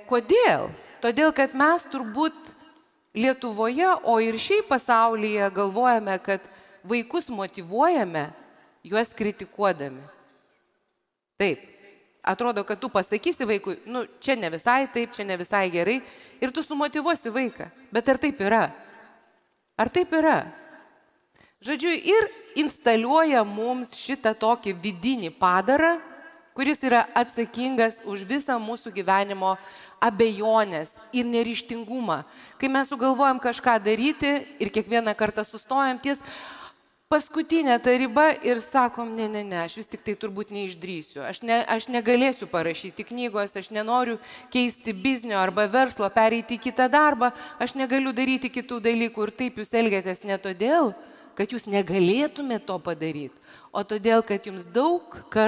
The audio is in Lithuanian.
Kodėl? Todėl, kad mes turbūt Lietuvoje, o ir šiaip pasaulyje galvojame, kad vaikus motyvuojame, juos kritikuodami. Taip, atrodo, kad tu pasakysi vaikui, nu, čia ne visai taip, čia ne visai gerai, ir tu sumotyvuosi vaiką. Bet ar taip yra? Ar taip yra? Žodžiu, ir instaliuoja mums šitą tokį vidinį padarą, kuris yra atsakingas už visą mūsų gyvenimo abejonės ir neryžtingumą. Kai mes sugalvojam kažką daryti ir kiekvieną kartą sustojam ties paskutinę tą ribą ir sakom, ne, aš vis tik tai turbūt neišdrįsiu. Aš negalėsiu parašyti knygos, aš nenoriu keisti biznio arba verslo, pereiti į kitą darbą, aš negaliu daryti kitų dalykų ir taip jūs elgiatės ne todėl, kad jūs negalėtumėte to padaryti, o todėl, kad jums daug kartų